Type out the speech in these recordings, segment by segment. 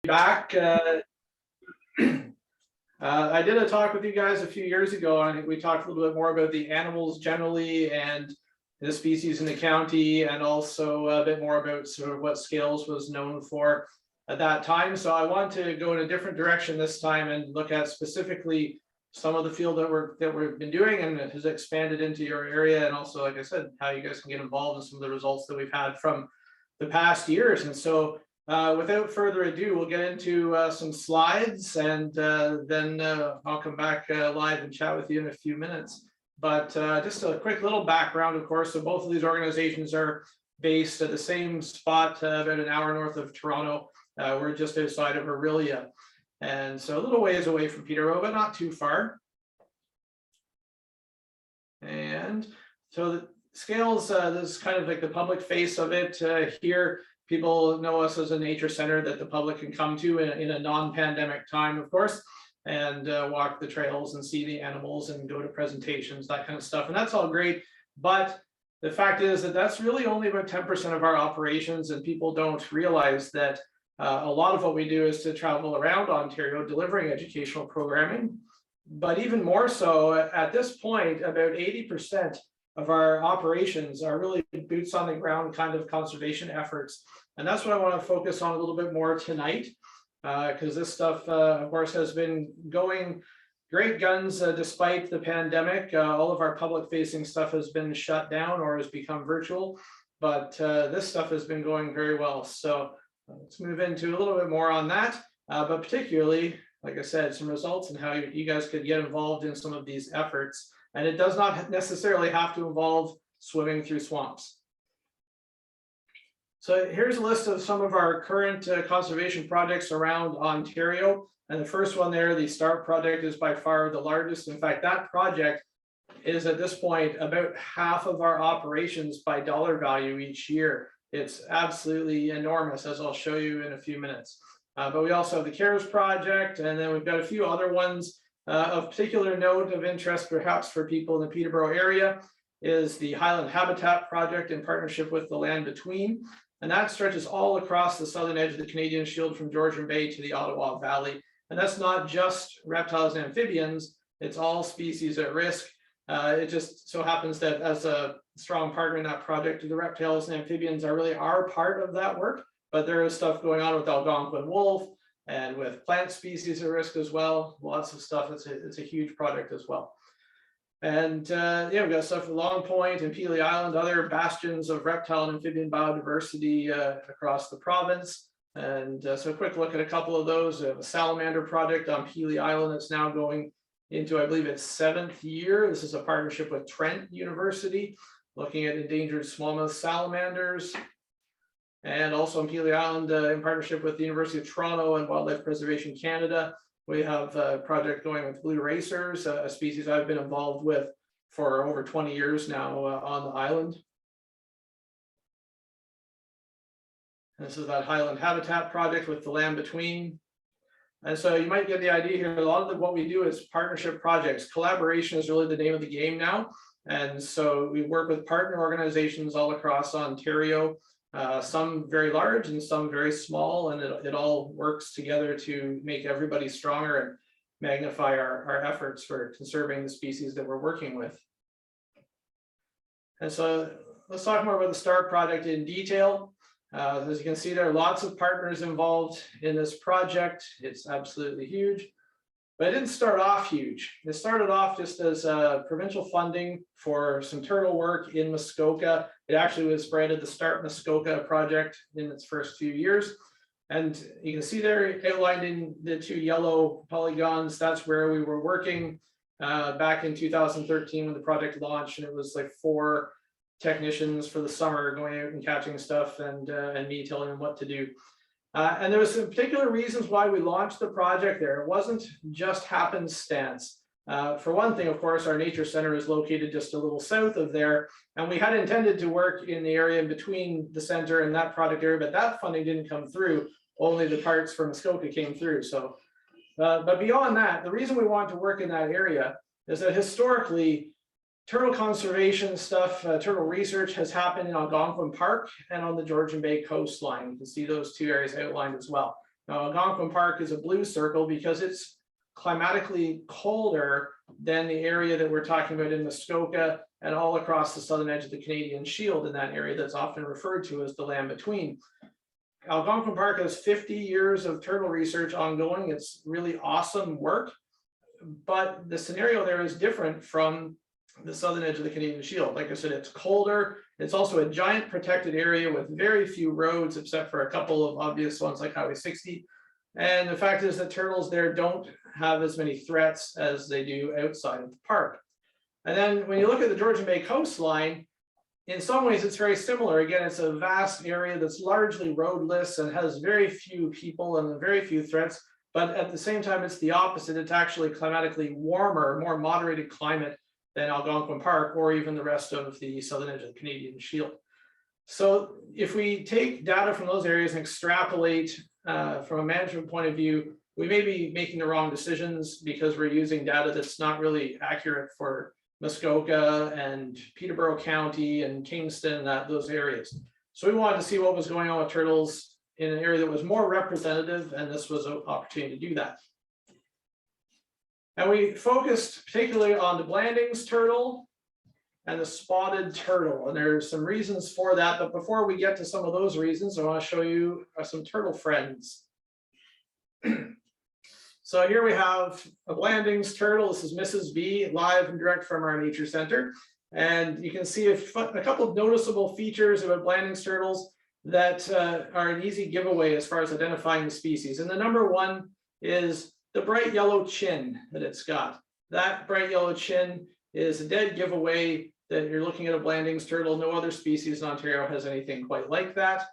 Back. I did a talk with you guys a few years ago. I think we talked a little bit more about the animals generally and the species in the county, and also a bit more about sort of what C.A.R.E.S was known for at that time. So I want to go in a different direction this time and look at specifically some of the field that we've been doing and it has expanded into your area, and also, like I said, how you guys can get involved in some of the results that we've had from the past years. And so without further ado, we'll get into some slides, and then I'll come back live and chat with you in a few minutes. But just a quick little background, of course. So both of these organizations are based at the same spot, about an hour north of Toronto. We're just outside of Aurelia, and so a little ways away from Peterborough, but not too far. And so the C.A.R.E.S, this is kind of like the public face of it. Here, people know us as a nature center that the public can come to in a non-pandemic time, of course, and walk the trails and see the animals and go to presentations, that kind of stuff. And that's all great. But the fact is that that's really only about 10% of our operations, and people don't realize that a lot of what we do is to travel around Ontario delivering educational programming. But even more so, at this point, about 80% of our operations are really boots on the ground kind of conservation efforts. And that's what I want to focus on a little bit more tonight, because this stuff, of course, has been going great guns despite the pandemic. All of our public facing stuff has been shut down or has become virtual, but this stuff has been going very well. So let's move into a little bit more on that, but particularly, like I said, some results and how you guys could get involved in some of these efforts. And it does not necessarily have to involve swimming through swamps. So here's a list of some of our current conservation projects around Ontario. And the first one there, the C.A.R.E.S project, is by far the largest. In fact, that project is at this point about half of our operations by dollar value each year. It's absolutely enormous, as I'll show you in a few minutes. But we also have the C.A.R.E.S project, and then we've got a few other ones. Of particular note of interest, perhaps for people in the Peterborough area, is the Highland Habitat Project in partnership with the Land Between. And that stretches all across the southern edge of the Canadian Shield from Georgian Bay to the Ottawa Valley. And that's not just reptiles and amphibians, it's all species at risk. It just so happens that as a strong partner in that project, the reptiles and amphibians are part of that work, but there is stuff going on with Algonquin wolf and with plant species at risk as well. Lots of stuff. It's a huge project as well. And yeah, we've got stuff at Long Point and Pelee Island, other bastions of reptile and amphibian biodiversity across the province. And so a quick look at a couple of those. We have a Salamander project on Pelee Island that's now going into, I believe, its 7th year. This is a partnership with Trent University, looking at endangered smallmouth salamanders. And also on Pelee Island, in partnership with the University of Toronto and Wildlife Preservation Canada, we have a project going with blue racers, a species I've been involved with for over 20 years now on the island. And this is that Highland Habitat project with the Land Between. And so you might get the idea here, a lot of what we do is partnership projects. Collaboration is really the name of the game now. And so we work with partner organizations all across Ontario, some very large and some very small, and it all works together to make everybody stronger and magnify our efforts for conserving the species that we're working with. And so let's talk more about the C.A.R.E.S project in detail. As you can see, there are lots of partners involved in this project. It's absolutely huge. But it didn't start off huge. It started off just as provincial funding for some turtle work in Muskoka. It actually was branded the Start Muskoka project in its first few years. And you can see there outlined in the 2 yellow polygons, that's where we were working back in 2013 when the project launched. And it was like 4 technicians for the summer going out and catching stuff, and me telling them what to do. And there was some particular reasons why we launched the project there. It wasn't just happenstance. For one thing, of course, our nature center is located just a little south of there, and we had intended to work in the area in between the center and that project area, but that funding didn't come through. Only the parts from Muskoka came through. So, but beyond that, the reason we wanted to work in that area is that historically, turtle conservation stuff, turtle research has happened in Algonquin Park and on the Georgian Bay coastline. You can see those 2 areas outlined as well. Now, Algonquin Park is a blue circle because it's climatically colder than the area that we're talking about in Muskoka and all across the southern edge of the Canadian Shield in that area that's often referred to as the land between. Algonquin Park has 50 years of turtle research ongoing. It's really awesome work, but the scenario there is different from the southern edge of the Canadian Shield. Like I said, it's colder. It's also a giant protected area with very few roads, except for a couple of obvious ones like Highway 60. And the fact is that turtles there don't have as many threats as they do outside of the park. And then when you look at the Georgian Bay coastline, in some ways it's very similar. Again, it's a vast area that's largely roadless and has very few people and very few threats. But at the same time, it's the opposite. It's actually climatically warmer, more moderated climate than Algonquin Park or even the rest of the southern edge of the Canadian Shield. So if we take data from those areas and extrapolate from a management point of view, we may be making the wrong decisions because we're using data that's not really accurate for Muskoka and Peterborough County and Kingston, those areas. So we wanted to see what was going on with turtles in an area that was more representative, and this was an opportunity to do that. And we focused particularly on the Blandings turtle and the spotted turtle. And there's some reasons for that. But before we get to some of those reasons, I want to show you some turtle friends. So here we have a Blandings turtle. This is Mrs. B, live and direct from our nature center. And you can see a couple of noticeable features about Blandings turtles that are an easy giveaway as far as identifying the species. And the number one is the bright yellow chin that it's got. That bright yellow chin is a dead giveaway that you're looking at a Blandings turtle. No other species in Ontario has anything quite like that.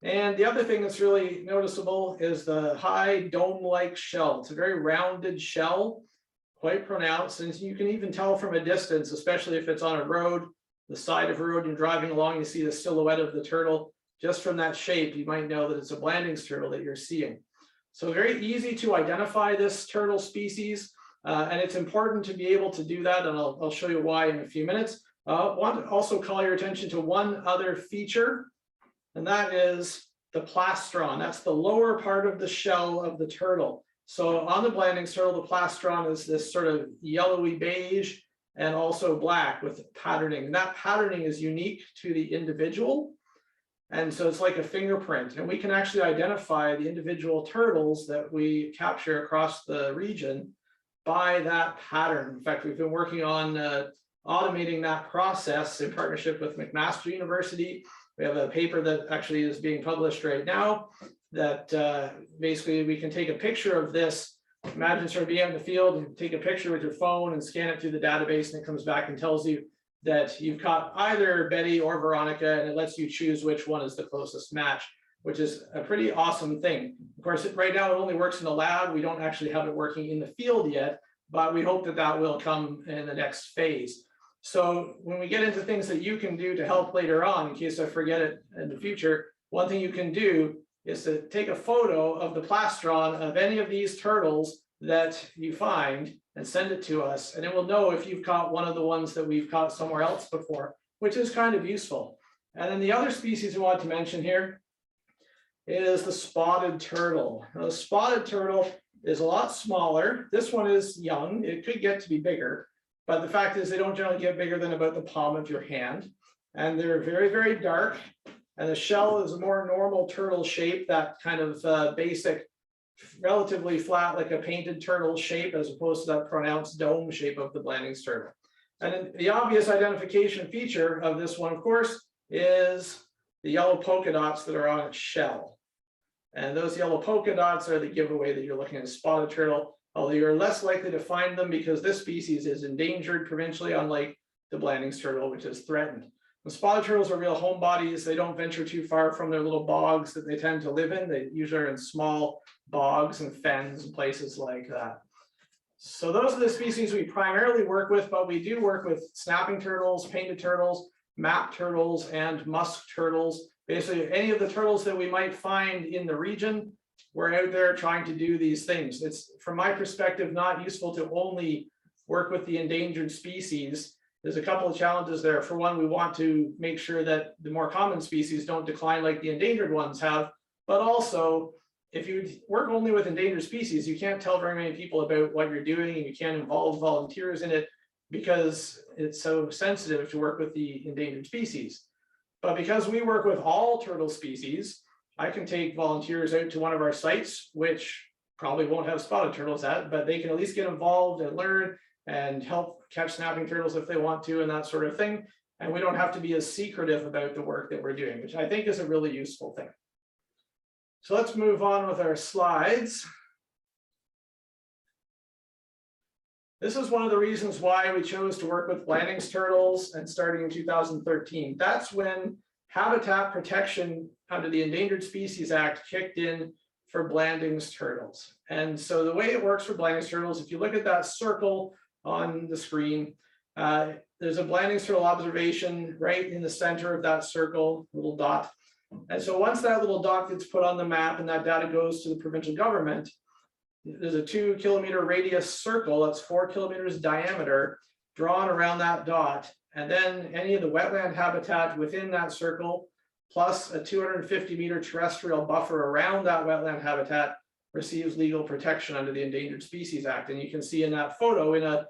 And the other thing that's really noticeable is the high dome-like shell. It's a very rounded shell, quite pronounced, and you can even tell from a distance, especially if it's on a road, the side of a road you're driving along, you see the silhouette of the turtle. Just from that shape, you might know that it's a Blandings turtle that you're seeing. So very easy to identify this turtle species, and it's important to be able to do that, and I'll show you why in a few minutes. I want to also call your attention to one other feature, and that is the plastron. That's the lower part of the shell of the turtle. So on the Blandings turtle, the plastron is this sort of yellowy beige and also black with patterning. And that patterning is unique to the individual. And so it's like a fingerprint, and we can actually identify the individual turtles that we capture across the region by that pattern. In fact, we've been working on automating that process in partnership with McMaster University. We have a paper that actually is being published right now that basically we can take a picture of this. Imagine sort of being out in the field and take a picture with your phone and scan it through the database, and it comes back and tells you that you've caught either Betty or Veronica, and it lets you choose which one is the closest match, which is a pretty awesome thing. Of course, right now it only works in the lab. We don't actually have it working in the field yet, but we hope that that will come in the next phase. So when we get into things that you can do to help later on, in case I forget it in the future, one thing you can do is to take a photo of the plastron of any of these turtles that you find and send it to us, and it will know if you've caught one of the ones that we've caught somewhere else before, which is kind of useful. And then the other species we want to mention here is the spotted turtle. Now, the spotted turtle is a lot smaller. This one is young. It could get to be bigger, but the fact is they don't generally get bigger than about the palm of your hand. And they're very, very dark. And the shell is a more normal turtle shape, that kind of basic, relatively flat, like a painted turtle shape, as opposed to that pronounced dome shape of the Blandings turtle. And the obvious identification feature of this one, of course, is the yellow polka dots that are on its shell. And those yellow polka dots are the giveaway that you're looking at a spotted turtle, although you're less likely to find them because this species is endangered provincially, unlike the Blandings turtle, which is threatened. The spotted turtles are real homebodies. They don't venture too far from their little bogs that they tend to live in. They usually are in small bogs and fens and places like that. So those are the species we primarily work with, but we do work with snapping turtles, painted turtles, map turtles, and musk turtles. Basically, any of the turtles that we might find in the region, we're out there trying to do these things. It's, from my perspective, not useful to only work with the endangered species. There's a couple of challenges there. For one, we want to make sure that the more common species don't decline like the endangered ones have, but also if you work only with endangered species, you can't tell very many people about what you're doing, and you can't involve volunteers in it because it's so sensitive to work with the endangered species. But because we work with all turtle species, I can take volunteers out to one of our sites, which probably won't have spotted turtles at, but they can at least get involved and learn and help catch snapping turtles if they want to and that sort of thing. And we don't have to be as secretive about the work that we're doing, which I think is a really useful thing. So let's move on with our slides. This is one of the reasons why we chose to work with Blanding's turtles, and starting in 2013. That's when habitat protection under the Endangered Species Act kicked in for Blanding's turtles. And so the way it works for Blanding's turtles, if you look at that circle on the screen, there's a Blanding's turtle observation right in the center of that circle, little dot. And so once that little dot gets put on the map and that data goes to the provincial government, there's a 2 kilometer radius circle that's 4 kilometers diameter drawn around that dot. And then any of the wetland habitat within that circle, plus a 250 meter terrestrial buffer around that wetland habitat, receives legal protection under the Endangered Species Act. And you can see in that photo, in an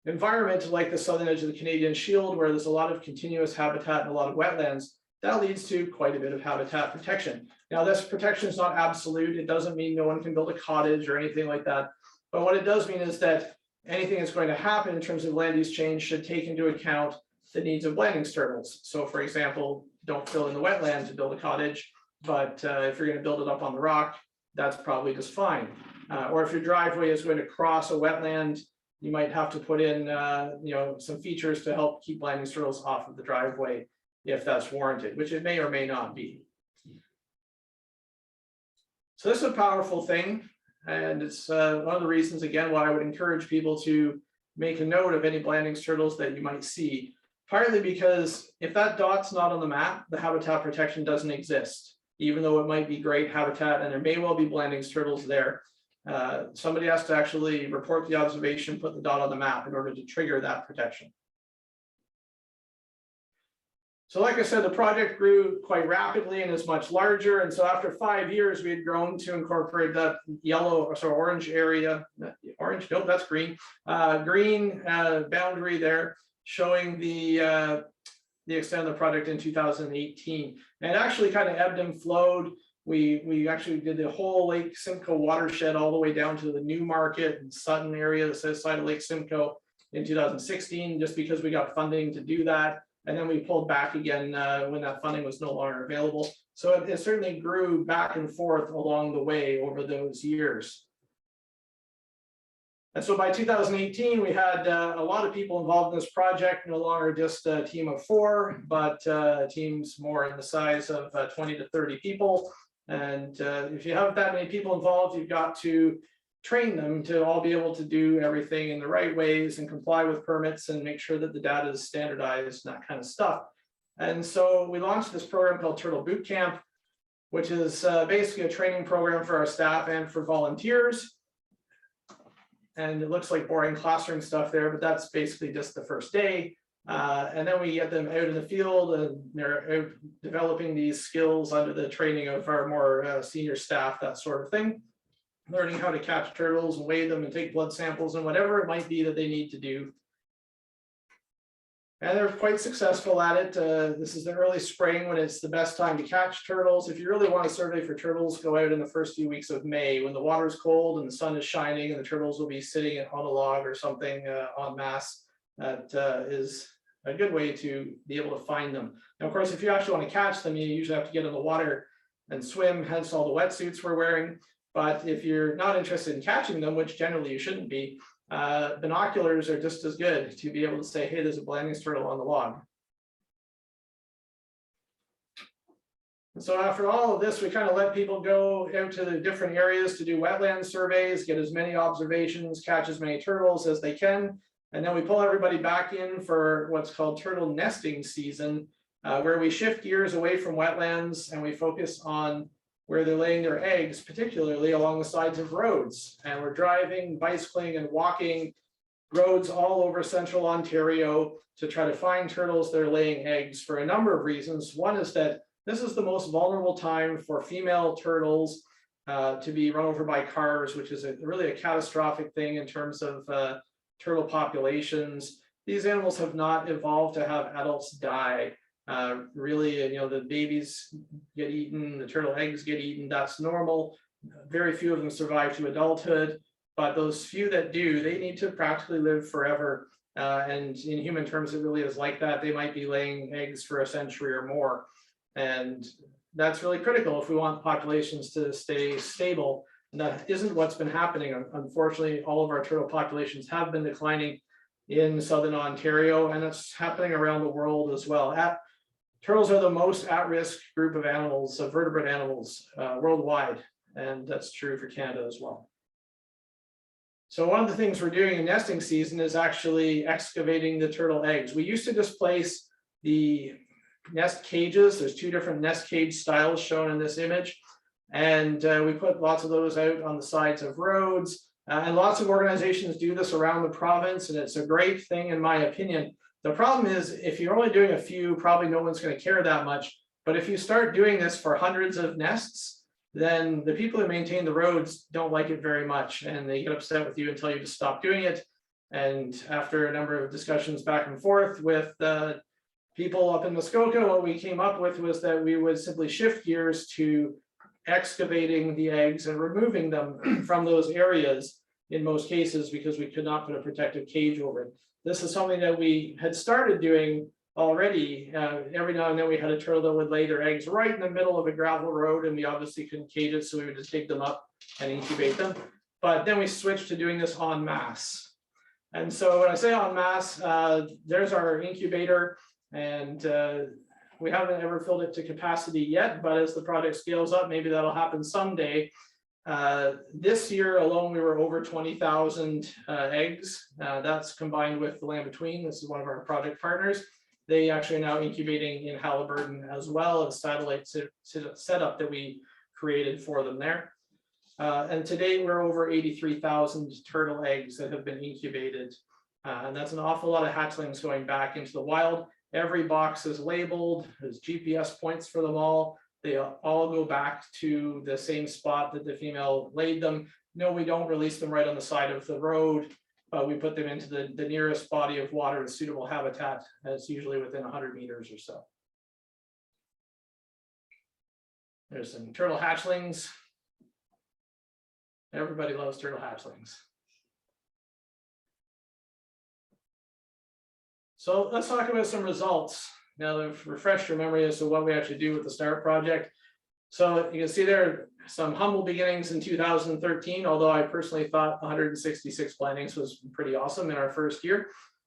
environment like the southern edge of the Canadian Shield, where there's a lot of continuous habitat and a lot of wetlands, that leads to quite a bit of habitat protection. Now, this protection is not absolute. It doesn't mean no one can build a cottage or anything like that. But what it does mean is that anything that's going to happen in terms of land use change should take into account the needs of Blanding's turtles. So for example, don't fill in the wetland to build a cottage, but if you're going to build it up on the rock, that's probably just fine. Or if your driveway is going to cross a wetland, you might have to put in some features to help keep Blanding's turtles off of the driveway if that's warranted, which it may or may not be. So this is a powerful thing, and it's one of the reasons, again, why I would encourage people to make a note of any Blanding's turtles that you might see. Partly because if that dot's not on the map, the habitat protection doesn't exist, even though it might be great habitat and there may well be Blanding's turtles there. Somebody has to actually report the observation, put the dot on the map in order to trigger that protection. So like I said, the project grew quite rapidly and is much larger. And so after 5 years, we had grown to incorporate that yellow or orange area, orange, no, that's green, green boundary there, showing the extent of the project in 2018. And it actually kind of ebbed and flowed. We actually did the whole Lake Simcoe watershed all the way down to the Newmarket and Sutton area that says side of Lake Simcoe in 2016, just because we got funding to do that. And then we pulled back again when that funding was no longer available. So it certainly grew back and forth along the way over those years. And so by 2018, we had a lot of people involved in this project, no longer just a team of 4, but teams more in the size of 20 to 30 people. And if you have that many people involved, you've got to train them to all be able to do everything in the right ways and comply with permits and make sure that the data is standardized and that kind of stuff. And so we launched this program called Turtle Boot Camp, which is basically a training program for our staff and for volunteers. And it looks like boring classroom stuff there, but that's basically just the first day. And then we get them out in the field and they're out developing these skills under the training of our more senior staff, that sort of thing. Learning how to catch turtles and weigh them and take blood samples and whatever it might be that they need to do. And they're quite successful at it. This is the early spring when it's the best time to catch turtles. If you really want to survey for turtles, go out in the first few weeks of May when the water's cold and the sun is shining and the turtles will be sitting on a log or something en masse. That is a good way to be able to find them. Now, of course, if you actually want to catch them, you usually have to get in the water and swim, hence all the wetsuits we're wearing. But if you're not interested in catching them, which generally you shouldn't be, binoculars are just as good to be able to say, hey, there's a Blanding's turtle on the log. And so after all of this, we kind of let people go out to the different areas to do wetland surveys, get as many observations, catch as many turtles as they can. And then we pull everybody back in for what's called turtle nesting season, where we shift gears away from wetlands and we focus on where they're laying their eggs, particularly along the sides of roads. And we're driving, bicycling, and walking roads all over central Ontario to try to find turtles that are laying eggs for a number of reasons. One is that this is the most vulnerable time for female turtles to be run over by cars, which is really a catastrophic thing in terms of turtle populations. These animals have not evolved to have adults die. Really, the babies get eaten, the turtle eggs get eaten, that's normal. Very few of them survive to adulthood, but those few that do, they need to practically live forever. And in human terms, it really is like that. They might be laying eggs for a century or more. And that's really critical if we want populations to stay stable. And that isn't what's been happening. Unfortunately, all of our turtle populations have been declining in southern Ontario, and it's happening around the world as well. Turtles are the most at-risk group of animals, of vertebrate animals worldwide, and that's true for Canada as well. So one of the things we're doing in nesting season is actually excavating the turtle eggs. We used to displace the nest cages. There's two different nest cage styles shown in this image. And we put lots of those out on the sides of roads. And lots of organizations do this around the province, and it's a great thing in my opinion. The problem is if you're only doing a few, probably no one's going to care that much. But if you start doing this for hundreds of nests, then the people who maintain the roads don't like it very much, and they get upset with you and tell you to stop doing it. And after a number of discussions back and forth with people up in Muskoka, what we came up with was that we would simply shift gears to excavating the eggs and removing them from those areas in most cases, because we could not put a protective cage over it. This is something that we had started doing already. Every now and then we had a turtle that would lay their eggs right in the middle of a gravel road, and we obviously couldn't cage it, so we would just take them up and incubate them. But then we switched to doing this en masse. And so when I say en masse, there's our incubator, and we haven't ever filled it to capacity yet, but as the project scales up, maybe that'll happen someday. This year alone, we were over 20,000 eggs. That's combined with the Land Between. This is one of our project partners. They actually are now incubating in Haliburton as well, as satellite setup that we created for them there. And today we're over 83,000 turtle eggs that have been incubated. And that's an awful lot of hatchlings going back into the wild. Every box is labeled, there's GPS points for them all. They all go back to the same spot that the female laid them. No, we don't release them right on the side of the road, but we put them into the nearest body of water with suitable habitat. That's usually within 100 meters or so. There's some turtle hatchlings. Everybody loves turtle hatchlings. So let's talk about some results. Now to refresh your memory as to what we actually do with the C.A.R.E project. So you can see there are some humble beginnings in 2013, although I personally thought 166 plantings was pretty awesome in our first year.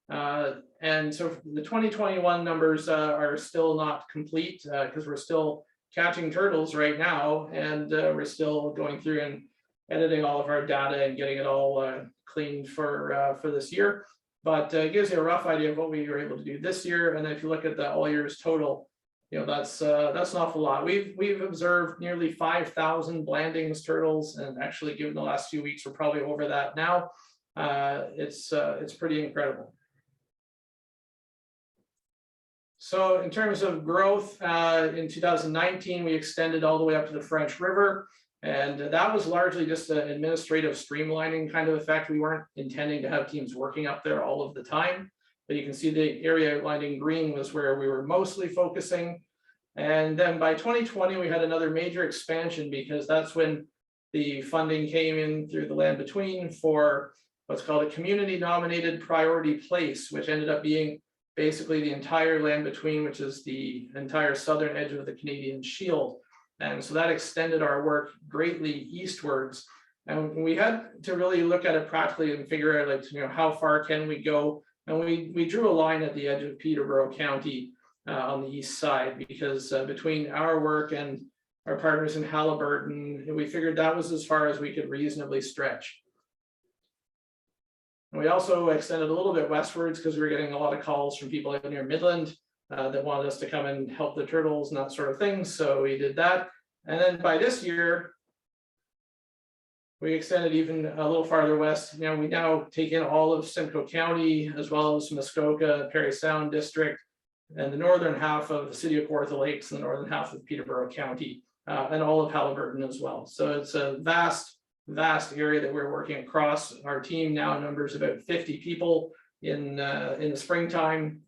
And so the 2021 numbers are still not complete because we're still catching turtles right now, and we're still going through and editing all of our data and getting it all cleaned for this year. But it gives you a rough idea of what we were able to do this year. And if you look at the all years total, that's an awful lot. We've observed nearly 5,000 Blandings turtles, and actually given the last few weeks, we're probably over that now. It's pretty incredible. So in terms of growth, in 2019, we extended all the way up to the French River. And that was largely just an administrative streamlining kind of effect. We weren't intending to have teams working up there all of the time, but you can see the area outlined in green was where we were mostly focusing. And then by 2020, we had another major expansion, because that's when the funding came in through the Land Between for what's called a community nominated priority place, which ended up being basically the entire Land Between, which is the entire southern edge of the Canadian Shield. And so that extended our work greatly eastwards. And we had to really look at it practically and figure out, like, how far can we go? And we drew a line at the edge of Peterborough County on the east side, because between our work and our partners in Haliburton, we figured that was as far as we could reasonably stretch. And we also extended a little bit westwards because we were getting a lot of calls from people out near Midland that wanted us to come and help the turtles and that sort of thing. So we did that. And then by this year, we extended even a little farther west. We now take in all of Simcoe County, as well as Muskoka, Parry Sound District, and the northern half of the city of Kawartha Lakes, and the northern half of Peterborough County. and all of Haliburton as well. So it's a vast area that we're working across. Our team now numbers about 50 people in the springtime.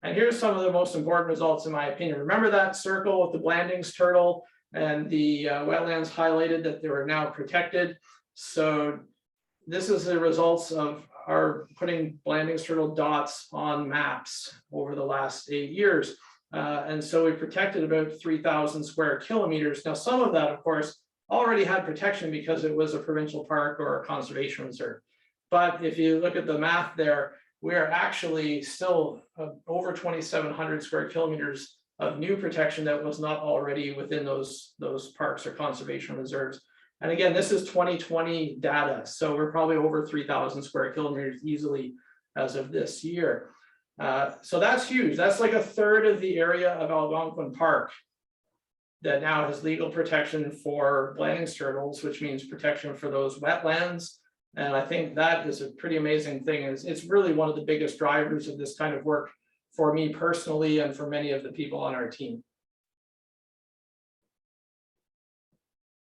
And here's some of the most important results in my opinion. Remember that circle with the Blandings turtle and the wetlands highlighted that they were now protected. So this is the results of our putting Blandings turtle dots on maps over the last 8 years. And so we protected about 3,000 square kilometers. Now, some of that, of course, already had protection because it was a provincial park or a conservation reserve. But if you look at the math there, we are actually still over 2,700 square kilometers of new protection that was not already within those parks or conservation reserves. And again, this is 2020 data, so we're probably over 3,000 square kilometers easily as of this year. So that's huge. That's like a third of the area of Algonquin Park that now has legal protection for Blandings turtles, which means protection for those wetlands. And I think that is a pretty amazing thing. It's really one of the biggest drivers of this kind of work for me personally and for many of the people on our team.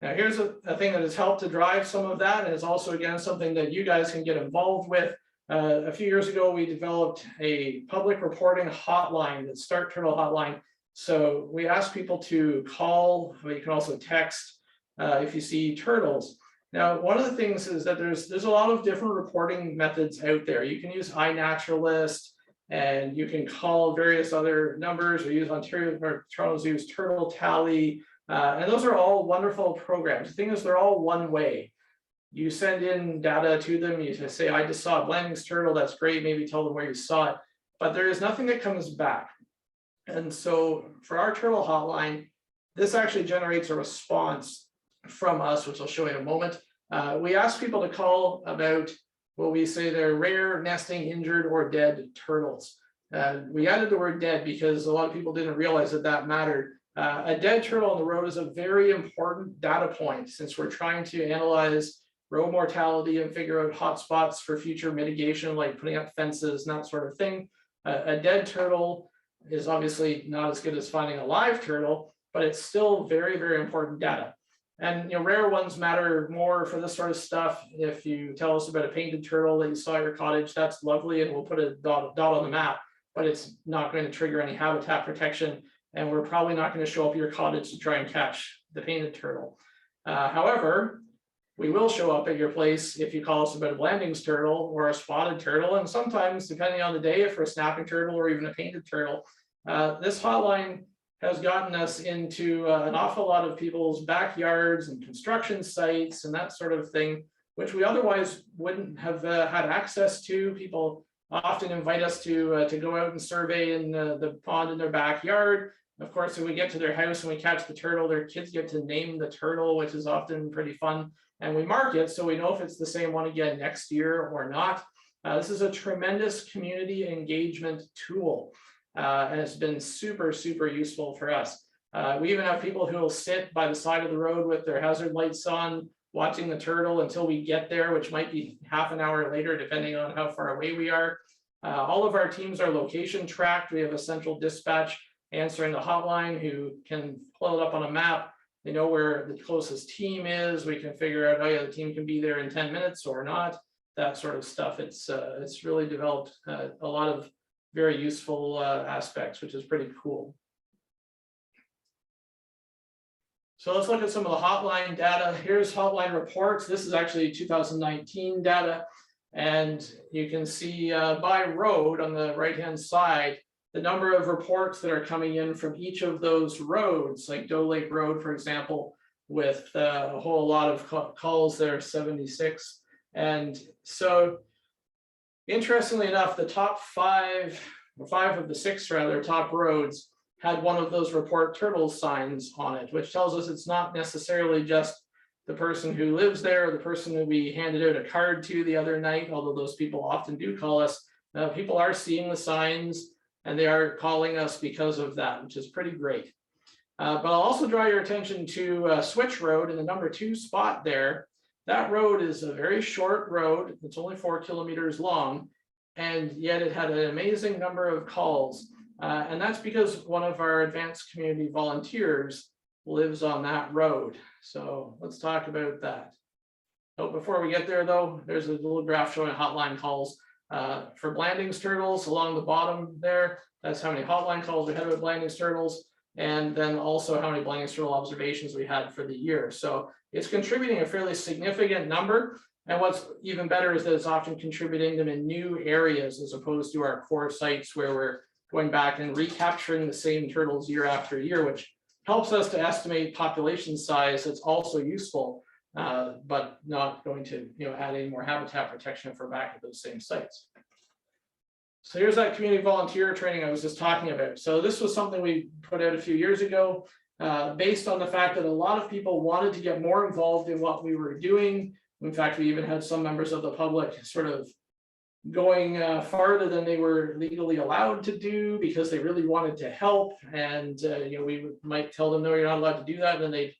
Now, here's a thing that has helped to drive some of that, and is also, again, something that you guys can get involved with. A few years ago, we developed a public reporting hotline, the Start Turtle Hotline. So we ask people to call, but you can also text if you see turtles. Now, one of the things is that there's a lot of different reporting methods out there. You can use iNaturalist, and you can call various other numbers, or use Ontario or Toronto's use Turtle Tally. And those are all wonderful programs. The thing is, they're all one way. You send in data to them, you say, I just saw a Blandings turtle, that's great, maybe tell them where you saw it, but there is nothing that comes back. And so for our turtle hotline, this actually generates a response from us, which I'll show you in a moment. We ask people to call about what we say they're rare, nesting, injured, or dead turtles. We added the word dead because a lot of people didn't realize that that mattered. A dead turtle on the road is a very important data point since we're trying to analyze road mortality and figure out hotspots for future mitigation, like putting up fences and that sort of thing. A dead turtle is obviously not as good as finding a live turtle, but it's still very, very important data. And rare ones matter more for this sort of stuff. If you tell us about a painted turtle that you saw at your cottage, that's lovely, and we'll put a dot on the map, but it's not going to trigger any habitat protection. And we're probably not going to show up at your cottage to try and catch the painted turtle. However, we will show up at your place if you call us about a Blandings turtle or a spotted turtle. And sometimes, depending on the day, if we're a snapping turtle or even a painted turtle, this hotline has gotten us into an awful lot of people's backyards and construction sites and that sort of thing, which we otherwise wouldn't have had access to. People often invite us to go out and survey in the pond in their backyard. Of course, when we get to their house and we catch the turtle, their kids get to name the turtle, which is often pretty fun. And we mark it so we know if it's the same one again next year or not. This is a tremendous community engagement tool. And it's been super, super useful for us. We even have people who will sit by the side of the road with their hazard lights on, watching the turtle until we get there, which might be half an hour later, depending on how far away we are. All of our teams are location tracked. We have a central dispatch answering the hotline who can pull it up on a map. They know where the closest team is. We can figure out, oh yeah, the team can be there in 10 minutes or not, that sort of stuff. It's really developed a lot of very useful aspects, which is pretty cool. So let's look at some of the hotline data. Here's Hotline Reports. This is actually 2019 data. And you can see by road on the right-hand side, the number of reports that are coming in from each of those roads, like Doe Lake Road, for example, with a whole lot of calls there, 76. And so interestingly enough, the top five of the six rather top roads had one of those report turtles signs on it, which tells us it's not necessarily just the person who lives there, or the person who we handed out a card to the other night, although those people often do call us. People are seeing the signs and they are calling us because of that, which is pretty great. But I'll also draw your attention to Switch Road in the number 2 spot there. That road is a very short road. It's only 4 kilometers long, and yet it had an amazing number of calls. And that's because one of our advanced community volunteers lives on that road. So let's talk about that. Oh, before we get there though, there's a little graph showing hotline calls for Blanding's turtles along the bottom there. That's how many hotline calls we had with Blanding's turtles, and then also how many Blanding's turtle observations we had for the year. So it's contributing a fairly significant number. And what's even better is that it's often contributing them in new areas as opposed to our core sites where we're going back and recapturing the same turtles year after year, which helps us to estimate population size. That's also useful, but not going to add any more habitat protection if we're back at those same sites. So here's that community volunteer training I was just talking about. So this was something we put out a few years ago, based on the fact that a lot of people wanted to get more involved in what we were doing. In fact, we even had some members of the public sort of going farther than they were legally allowed to do because they really wanted to help. And we might tell them, no, you're not allowed to do that. And then they'd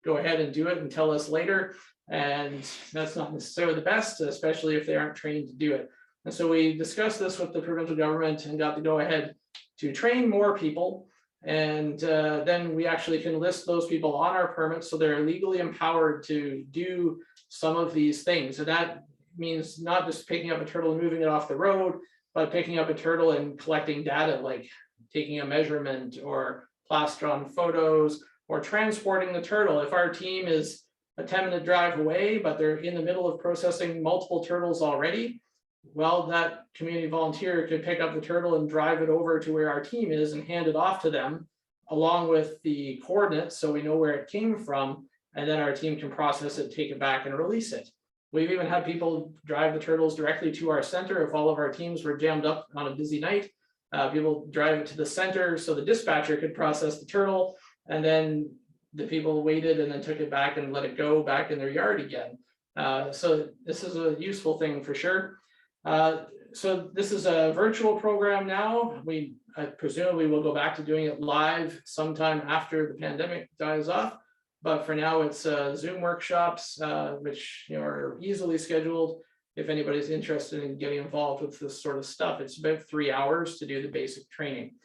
go ahead and do it and tell us later. And that's not necessarily the best, especially if they aren't trained to do it. And so we discussed this with the provincial government and got to go ahead to train more people. And then we actually can list those people on our permits, so they're legally empowered to do some of these things. So that means not just picking up a turtle and moving it off the road, but picking up a turtle and collecting data, like taking a measurement or plastron photos or transporting the turtle. If our team is a 10-minute drive away, but they're in the middle of processing multiple turtles already, well, that community volunteer could pick up the turtle and drive it over to where our team is and hand it off to them along with the coordinates so we know where it came from, and then our team can process it, take it back and release it. We've even had people drive the turtles directly to our center. If all of our teams were jammed up on a busy night, people drive it to the center so the dispatcher could process the turtle, and then the people waited and then took it back and let it go back in their yard again. So this is a useful thing for sure. So this is a virtual program now. I presumably will go back to doing it live sometime after the pandemic dies off. But for now, it's Zoom workshops, which are easily scheduled. If anybody's interested in getting involved with this sort of stuff, it's about 3 hours to do the basic training.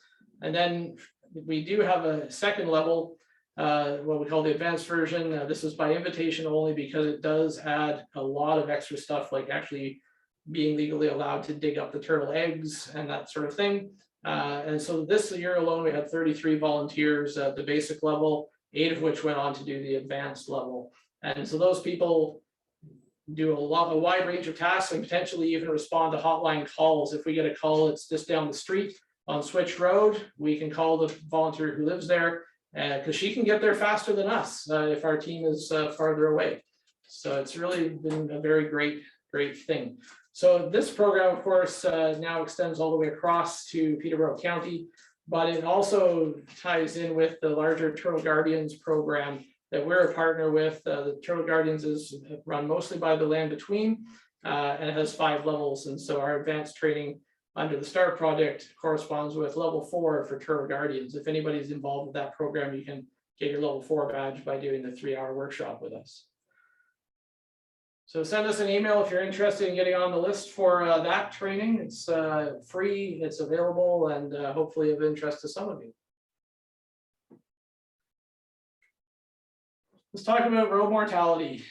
And then we do have a second level, what we call the advanced version. This is by invitation only because it does add a lot of extra stuff, like actually being legally allowed to dig up the turtle eggs and that sort of thing. And so this year alone, we had 33 volunteers at the basic level, 8 of which went on to do the advanced level. And so those people do a wide range of tasks and potentially even respond to hotline calls. If we get a call that's just down the street on Switch Road, we can call the volunteer who lives there because she can get there faster than us if our team is farther away. So it's really been a very great thing. So this program, of course, now extends all the way across to Peterborough County, but it also ties in with the larger Turtle Guardians program that we're a partner with. The Turtle Guardians is run mostly by the Land Between, and it has 5 levels. And so our advanced training under the C.A.R.E.S project corresponds with level 4 for Turtle Guardians. If anybody's involved with that program, you can get your level 4 badge by doing the 3-hour workshop with us. So send us an email if you're interested in getting on the list for that training. It's free, it's available, and hopefully of interest to some of you. Let's talk about road mortality.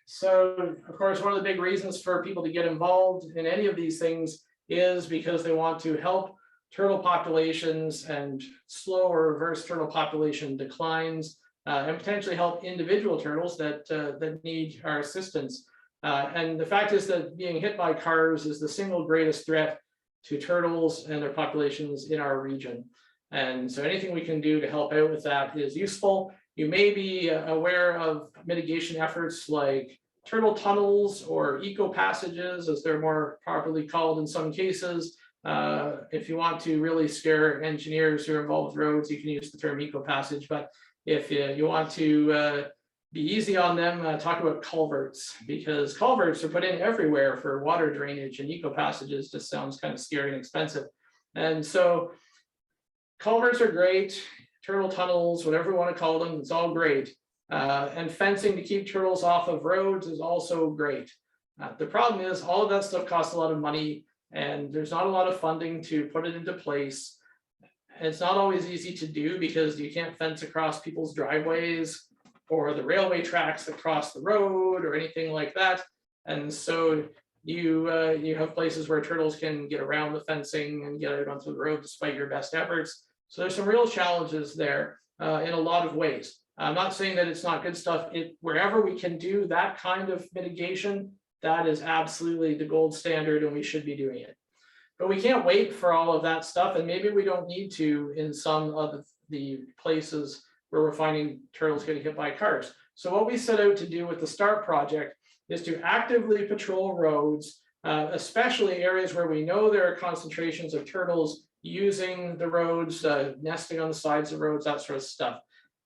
So, of course, one of the big reasons for people to get involved in any of these things is because they want to help turtle populations and slow or reverse turtle population declines, and potentially help individual turtles that need our assistance. And the fact is that being hit by C.A.R.E.S is the single greatest threat to turtles and their populations in our region. And so anything we can do to help out with that is useful. You may be aware of mitigation efforts like turtle tunnels or eco passages, as they're more properly called in some cases. If you want to really scare engineers who are involved with roads, you can use the term eco passage. But if you want to be easy on them, talk about culverts, because culverts are put in everywhere for water drainage, and eco passages just sounds kind of scary and expensive. And so culverts are great, turtle tunnels, whatever you want to call them, it's all great. And fencing to keep turtles off of roads is also great. The problem is all of that stuff costs a lot of money, and there's not a lot of funding to put it into place. It's not always easy to do because you can't fence across people's driveways or the railway tracks that cross the road or anything like that. And so you have places where turtles can get around the fencing and get out onto the road despite your best efforts. So there's some real challenges there in a lot of ways. I'm not saying that it's not good stuff. Wherever we can do that kind of mitigation, that is absolutely the gold standard and we should be doing it. But we can't wait for all of that stuff, and maybe we don't need to in some of the places where we're finding turtles getting hit by cars. So what we set out to do with the C.A.R.E project is to actively patrol roads, especially areas where we know there are concentrations of turtles using the roads, nesting on the sides of roads, that sort of stuff.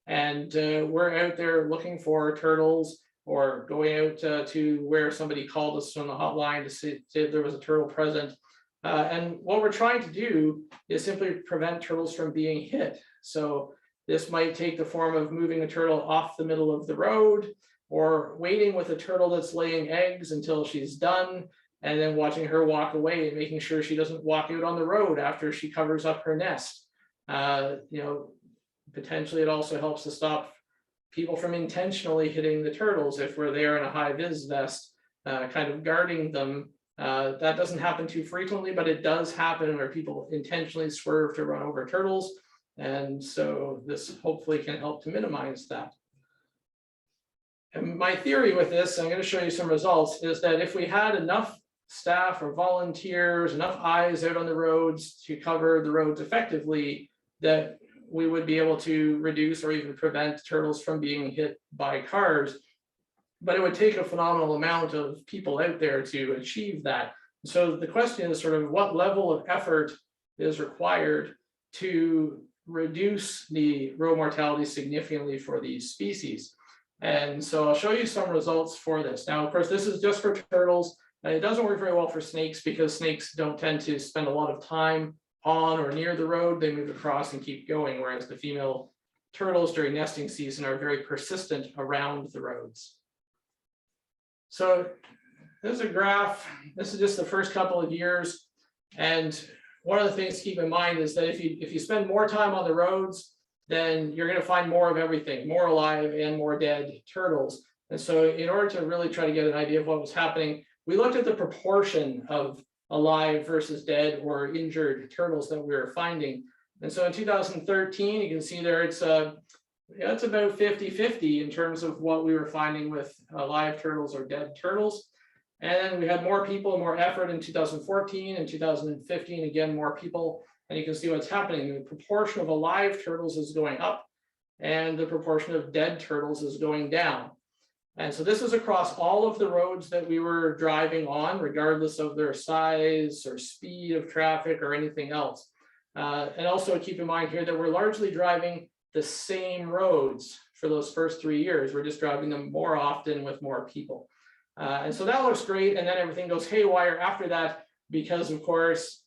And we're out there looking for turtles or going out to where somebody called us on the hotline to see if there was a turtle present. And what we're trying to do is simply prevent turtles from being hit. So this might take the form of moving a turtle off the middle of the road or waiting with a turtle that's laying eggs until she's done and then watching her walk away and making sure she doesn't walk out on the road after she covers up her nest. Potentially it also helps to stop people from intentionally hitting the turtles if we're there in a high vis vest, kind of guarding them. That doesn't happen too frequently, but it does happen where people intentionally swerve to run over turtles. And so this hopefully can help to minimize that. And my theory with this, I'm going to show you some results, is that if we had enough staff or volunteers, enough eyes out on the roads to cover the roads effectively, that we would be able to reduce or even prevent turtles from being hit by cars. But it would take a phenomenal amount of people out there to achieve that. So the question is sort of what level of effort is required to reduce the road mortality significantly for these species. And so I'll show you some results for this. Now, of course, this is just for turtles. And it doesn't work very well for snakes because snakes don't tend to spend a lot of time on or near the road. They move across and keep going, whereas the female turtles during nesting season are very persistent around the roads. So there's a graph. This is just the first couple of years. And one of the things to keep in mind is that if you spend more time on the roads, then you're going to find more of everything, more alive and more dead turtles. And so in order to really try to get an idea of what was happening, we looked at the proportion of alive versus dead or injured turtles that we were finding. And so in 2013, you can see there it's about 50-50 in terms of what we were finding with live turtles or dead turtles. And then we had more people and more effort in 2014 and 2015, again, more people. And you can see what's happening. The proportion of alive turtles is going up and the proportion of dead turtles is going down. And so this is across all of the roads that we were driving on, regardless of their size or speed of traffic or anything else. And also keep in mind here that we're largely driving the same roads for those first 3 years. We're just driving them more often with more people. And so that looks great. And then everything goes haywire after that, because of course,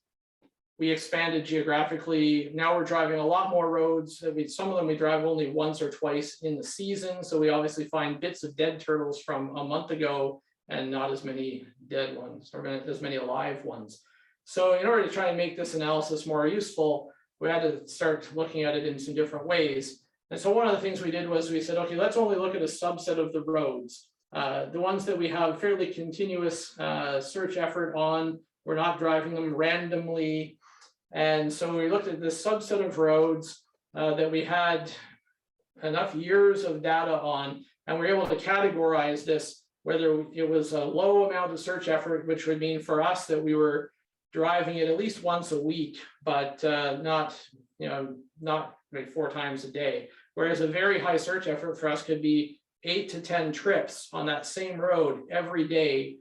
we expanded geographically. Now we're driving a lot more roads. Some of them we drive only once or twice in the season. So we obviously find bits of dead turtles from a month ago and not as many dead ones or as many alive ones. So in order to try and make this analysis more useful, we had to start looking at it in some different ways. And so one of the things we did was we said, okay, let's only look at a subset of the roads. The ones that we have fairly continuous search effort on, we're not driving them randomly. And so we looked at this subset of roads that we had enough years of data on, and we were able to categorize this, whether it was a low amount of search effort, which would mean for us that we were driving it at least once a week, but not like 4 times a day. Whereas a very high search effort for us could be 8 to 10 trips on that same road every day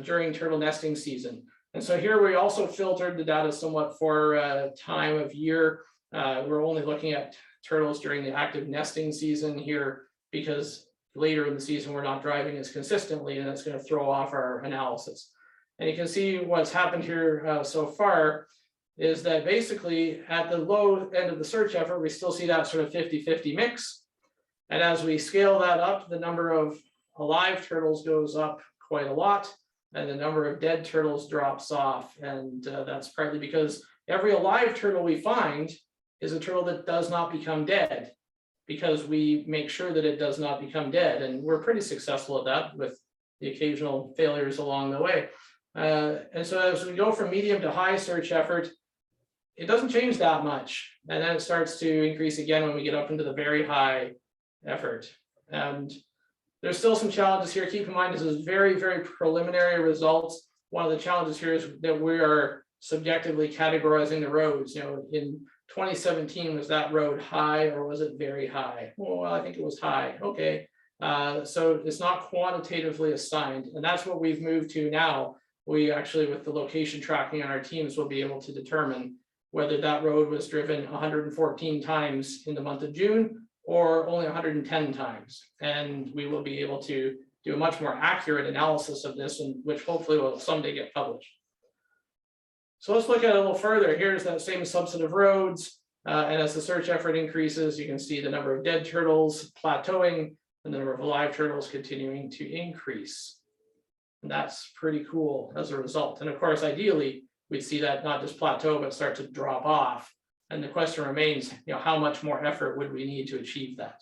during turtle nesting season. And so here we also filtered the data somewhat for time of year. We're only looking at turtles during the active nesting season here because later in the season we're not driving as consistently, and that's going to throw off our analysis. And you can see what's happened here so far is that basically at the low end of the search effort, we still see that sort of 50-50 mix. And as we scale that up, the number of alive turtles goes up quite a lot, and the number of dead turtles drops off. And that's partly because every alive turtle we find is a turtle that does not become dead, because we make sure that it does not become dead. And we're pretty successful at that with the occasional failures along the way. And so as we go from medium to high search effort, it doesn't change that much. And then it starts to increase again when we get up into the very high effort. And there's still some challenges here. Keep in mind, this is very, very preliminary results. One of the challenges here is that we are subjectively categorizing the roads. You know, in 2017, was that road high or was it very high? Well, I think it was high. Okay. So it's not quantitatively assigned, and that's what we've moved to now. We actually, with the location tracking on our teams, will be able to determine whether that road was driven 114 times in the month of June or only 110 times. And we will be able to do a much more accurate analysis of this, and which hopefully will someday get published. So let's look at it a little further. Here's that same subset of roads. And as the search effort increases, you can see the number of dead turtles plateauing and the number of live turtles continuing to increase. And that's pretty cool as a result. And of course, ideally, we'd see that not just plateau, but start to drop off. And the question remains, you know, how much more effort would we need to achieve that?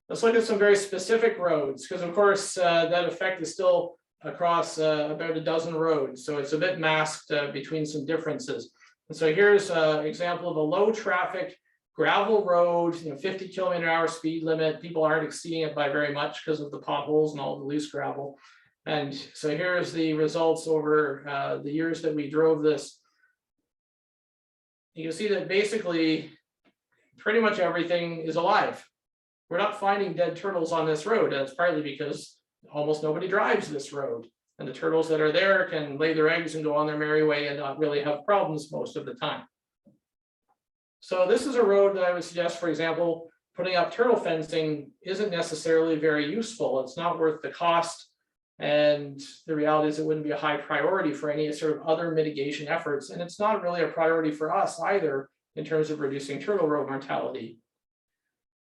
Let's look at some very specific roads, because of course, that effect is still across about a dozen roads. So it's a bit masked between some differences. And so here's an example of a low traffic gravel road, 50 km/h speed limit. People aren't exceeding it by very much because of the potholes and all the loose gravel. And so here's the results over the years that we drove this. You can see that basically pretty much everything is alive. We're not finding dead turtles on this road. That's partly because almost nobody drives this road. And the turtles that are there can lay their eggs and go on their merry way and not really have problems most of the time. So this is a road that I would suggest, for example, putting up turtle fencing isn't necessarily very useful. It's not worth the cost. And the reality is it wouldn't be a high priority for any sort of other mitigation efforts. And it's not really a priority for us either in terms of reducing turtle road mortality.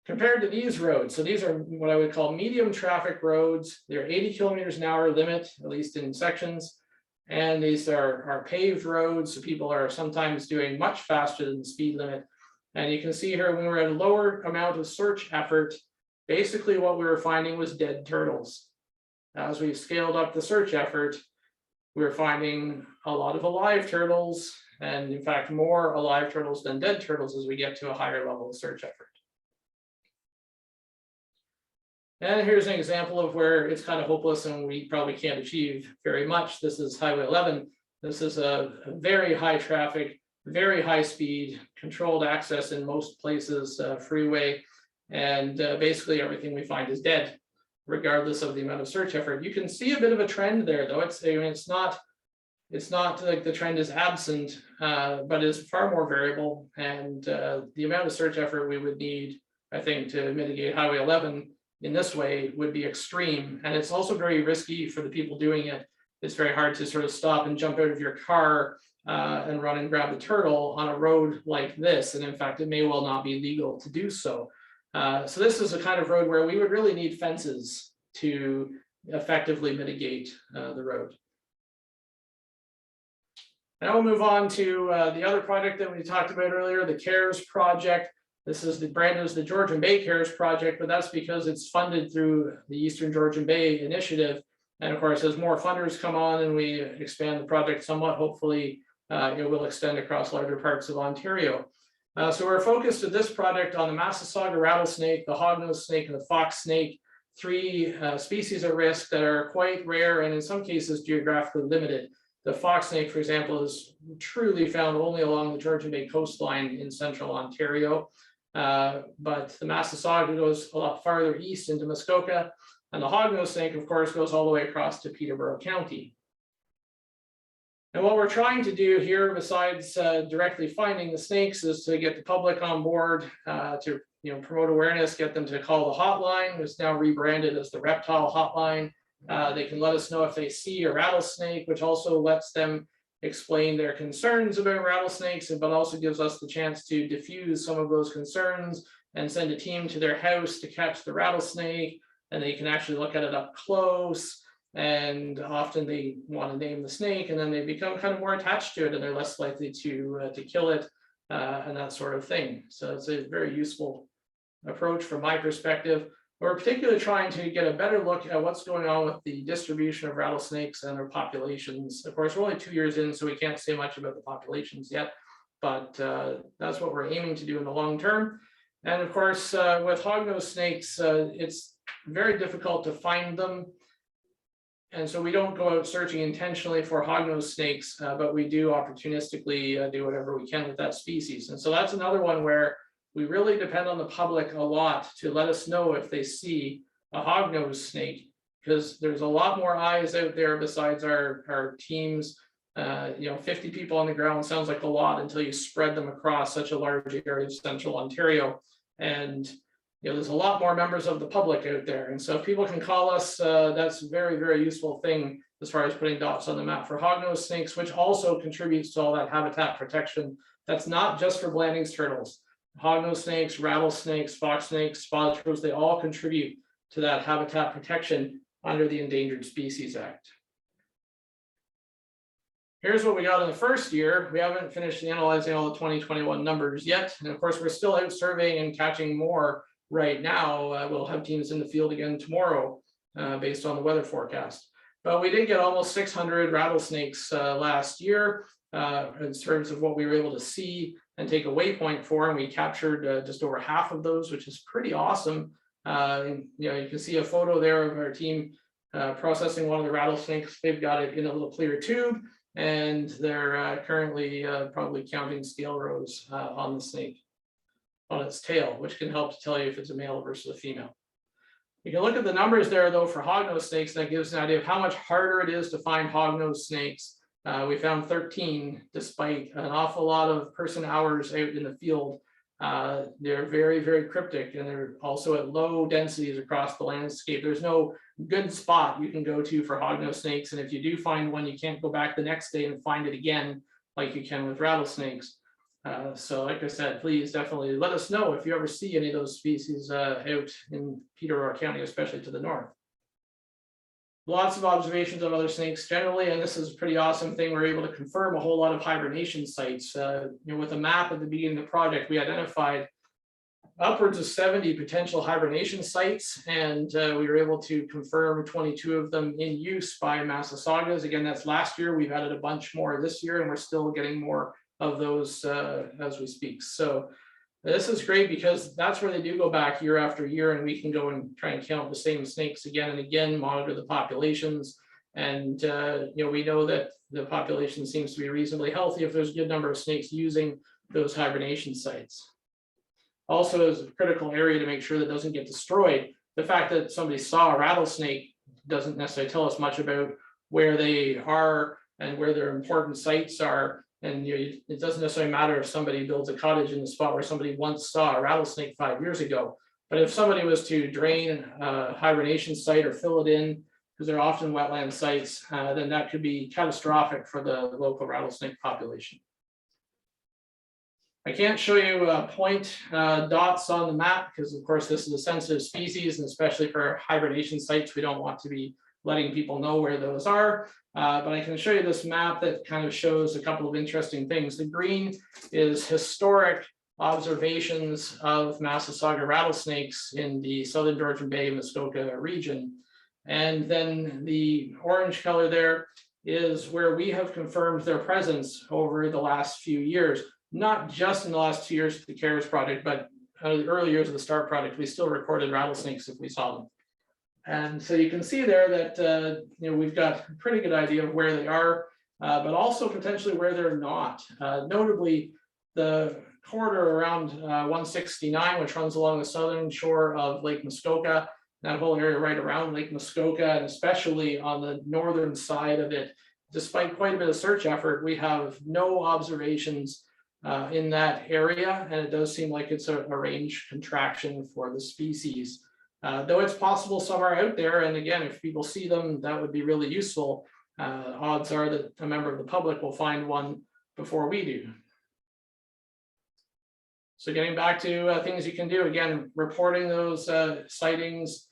Compared to these roads, so these are what I would call medium traffic roads. They're 80 km/h limit, at least in sections. And these are paved roads, so people are sometimes doing much faster than the speed limit. And you can see here, when we're at a lower amount of search effort, basically what we were finding was dead turtles. As we've scaled up the search effort, we're finding a lot of alive turtles, and in fact, more alive turtles than dead turtles as we get to a higher level of search effort. And here's an example of where it's kind of hopeless and we probably can't achieve very much. This is Highway 11. This is a very high traffic, very high speed, controlled access in most places, freeway. And basically everything we find is dead, regardless of the amount of search effort. You can see a bit of a trend there, though. It's not like the trend is absent, but it's far more variable. And the amount of search effort we would need, I think, to mitigate Highway 11 in this way would be extreme. And it's also very risky for the people doing it. It's very hard to sort of stop and jump out of your car and run and grab the turtle on a road like this. And in fact, it may well not be legal to do so. So this is a kind of road where we would really need fences to effectively mitigate the road. Now we'll move on to the other project that we talked about earlier, the C.A.R.E.S project. This is the brand is the Georgian Bay C.A.R.E.S project, but that's because it's funded through the Eastern Georgian Bay initiative. And of course, as more funders come on and we expand the project somewhat, hopefully it will extend across larger parts of Ontario. So we're focused at this project on the Massasauga rattlesnake, the hognose snake, and the fox snake, three species at risk that are quite rare and in some cases geographically limited. The fox snake, for example, is truly found only along the Georgian Bay coastline in central Ontario. But the Massasauga goes a lot farther east into Muskoka, and the hognose snake, of course, goes all the way across to Peterborough County. And what we're trying to do here, besides directly finding the snakes, is to get the public on board to promote awareness, get them to call the hotline. It's now rebranded as the Reptile hotline. They can let us know if they see a rattlesnake, which also lets them explain their concerns about rattlesnakes, but also gives us the chance to diffuse some of those concerns and send a team to their house to catch the rattlesnake, and they can actually look at it up close. and often they want to name the snake, and then they become kind of more attached to it, and they're less likely to kill it, and that sort of thing. So it's a very useful approach from my perspective. We're particularly trying to get a better look at what's going on with the distribution of rattlesnakes and their populations. Of course, we're only 2 years in, so we can't say much about the populations yet, but that's what we're aiming to do in the long term. And of course, with hognose snakes, it's very difficult to find them. And so we don't go out searching intentionally for hognose snakes, but we do opportunistically do whatever we can with that species. And so that's another one where we really depend on the public a lot to let us know if they see a hognose snake, because there's a lot more eyes out there besides our teams. 50 people on the ground sounds like a lot until you spread them across such a large area of central Ontario. And there's a lot more members of the public out there. And so if people can call us, that's a very, very useful thing as far as putting dots on the map for hognose snakes, which also contributes to all that habitat protection. That's not just for Blanding's turtles. Hognose snakes, rattlesnakes, fox snakes, spotted turtles, they all contribute to that habitat protection under the Endangered Species Act. Here's what we got in the first year. We haven't finished analyzing all the 2021 numbers yet. And of course, we're still out surveying and catching more right now. We'll have teams in the field again tomorrow based on the weather forecast. But we did get almost 600 rattlesnakes last year in terms of what we were able to see and take a waypoint for, and we captured just over half of those, which is pretty awesome. You can see a photo there of our team processing one of the rattlesnakes. They've got it in a little clear tube, and they're currently probably counting scale rows on the snake, on its tail, which can help to tell you if it's a male versus a female. You can look at the numbers there though for hognose snakes. That gives an idea of how much harder it is to find hognose snakes. We found 13 despite an awful lot of person hours out in the field. They're very, very cryptic, and they're also at low densities across the landscape. There's no good spot you can go to for hognose snakes, and if you do find one, you can't go back the next day and find it again like you can with rattlesnakes. So like I said, please definitely let us know if you ever see any of those species out in Peterborough County, especially to the north. Lots of observations of other snakes generally, and this is a pretty awesome thing. We're able to confirm a whole lot of hibernation sites. With a map at the beginning of the project, we identified upwards of 70 potential hibernation sites, and we were able to confirm 22 of them in use by Massasaugas. Again, that's last year. We've added a bunch more this year, and we're still getting more of those as we speak. So this is great because that's where they do go back year after year, and we can go and try and count the same snakes again and again, monitor the populations. And we know that the population seems to be reasonably healthy if there's a good number of snakes using those hibernation sites. Also, is a critical area to make sure that doesn't get destroyed. The fact that somebody saw a rattlesnake doesn't necessarily tell us much about where they are and where their important sites are. And it doesn't necessarily matter if somebody builds a cottage in the spot where somebody once saw a rattlesnake 5 years ago. But if somebody was to drain a hibernation site or fill it in, because they're often wetland sites, then that could be catastrophic for the local rattlesnake population. I can't show you point dots on the map because, of course, this is a sensitive species, and especially for hibernation sites, we don't want to be letting people know where those are. But I can show you this map that kind of shows a couple of interesting things. The green is historic observations of Massasauga rattlesnakes in the southern Georgian Bay, Muskoka region. And then the orange color there is where we have confirmed their presence over the last few years, not just in the last 2 years of the C.A.R.E.S project, but the early years of the C.A.R.E project, we still recorded rattlesnakes if we saw them. And so you can see there that we've got a pretty good idea of where they are, but also potentially where they're not. Notably, the corridor around 169, which runs along the southern shore of Lake Muskoka, that whole area right around Lake Muskoka, and especially on the northern side of it, despite quite a bit of search effort, we have no observations in that area, and it does seem like it's a range contraction for the species. Though it's possible some are out there, and again, if people see them, that would be really useful. Odds are that a member of the public will find one before we do. So getting back to things you can do, again, reporting those sightings,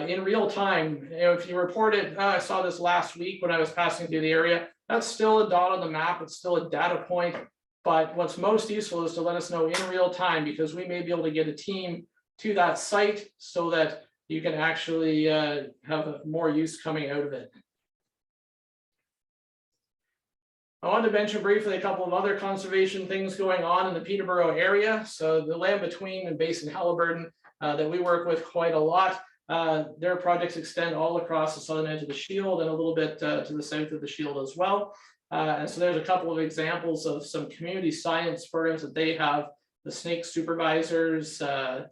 in real time. If you report it, I saw this last week when I was passing through the area, that's still a dot on the map, it's still a data point. But what's most useful is to let us know in real time, because we may be able to get a team to that site so that you can actually have more use coming out of it. I wanted to mention briefly a couple of other conservation things going on in the Peterborough area. So the land between and Basin Halliburton that we work with quite a lot. Their projects extend all across the southern edge of the shield and a little bit to the south of the shield as well. And so there's a couple of examples of some community science programs that they have, the snake supervisors, the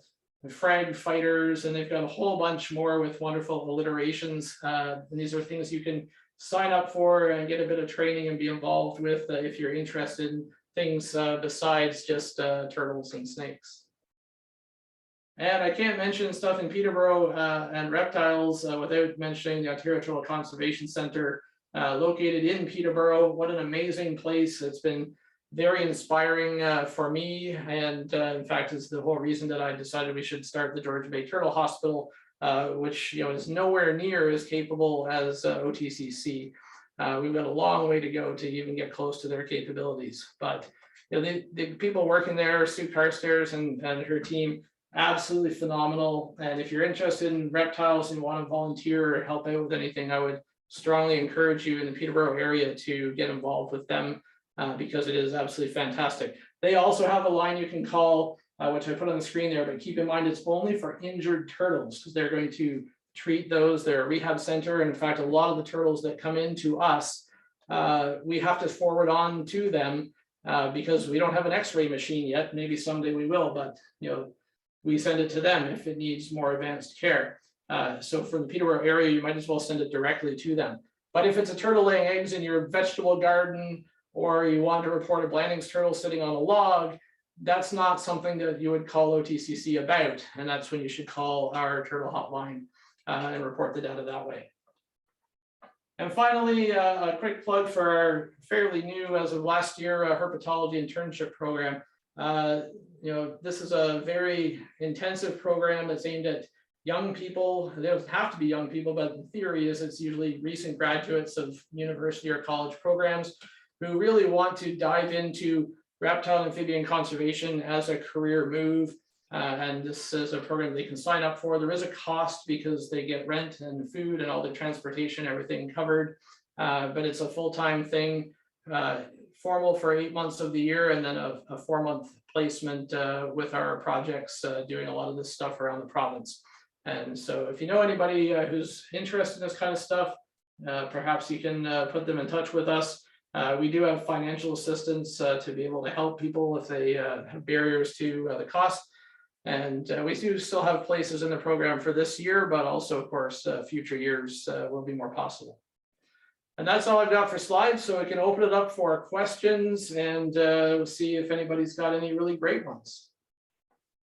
frag fighters, and they've got a whole bunch more with wonderful alliterations. And these are things you can sign up for and get a bit of training and be involved with if you're interested in things besides just turtles and snakes. And I can't mention stuff in Peterborough and reptiles without mentioning the Ontario Turtle Conservation Centre located in Peterborough. What an amazing place. It's been very inspiring for me, and in fact is the whole reason that I decided we should start the Georgian Bay Turtle Hospital, which is nowhere near as capable as OTCC. We've got a long way to go to even get close to their capabilities, but the people working there, C.A.R.E.S and her team, absolutely phenomenal. And if you're interested in reptiles and want to volunteer or help out with anything, I would strongly encourage you in the Peterborough area to get involved with them because it is absolutely fantastic. They also have a line you can call, which I put on the screen there, but keep in mind it's only for injured turtles because they're going to treat those. They're a rehab center. And in fact, a lot of the turtles that come into us, we have to forward on to them because we don't have an X-ray machine yet. Maybe someday we will, but we send it to them if it needs more advanced care. So for the Peterborough area, you might as well send it directly to them. But if it's a turtle laying eggs in your vegetable garden, or you want to report a Blanding's turtle sitting on a log, that's not something that you would call OTCC about. And that's when you should call our turtle hotline and report the data that way. And finally, a quick plug for our fairly new, as of last year, Herpetology Internship Program. This is a very intensive program that's aimed at young people. They don't have to be young people, but the theory is it's usually recent graduates of university or college programs who really want to dive into reptile and amphibian conservation as a career move. And this is a program they can sign up for. There is a cost because they get rent and food and all the transportation, everything covered. But it's a full-time thing, formal for 8 months of the year, and then a 4-month placement with our projects doing a lot of this stuff around the province. And so if you know anybody who's interested in this kind of stuff, perhaps you can put them in touch with us. We do have financial assistance to be able to help people if they have barriers to the cost. And we do still have places in the program for this year, but also, of course, future years will be more possible. And that's all I've got for slides, so we can open it up for questions and we'll see if anybody's got any really great ones.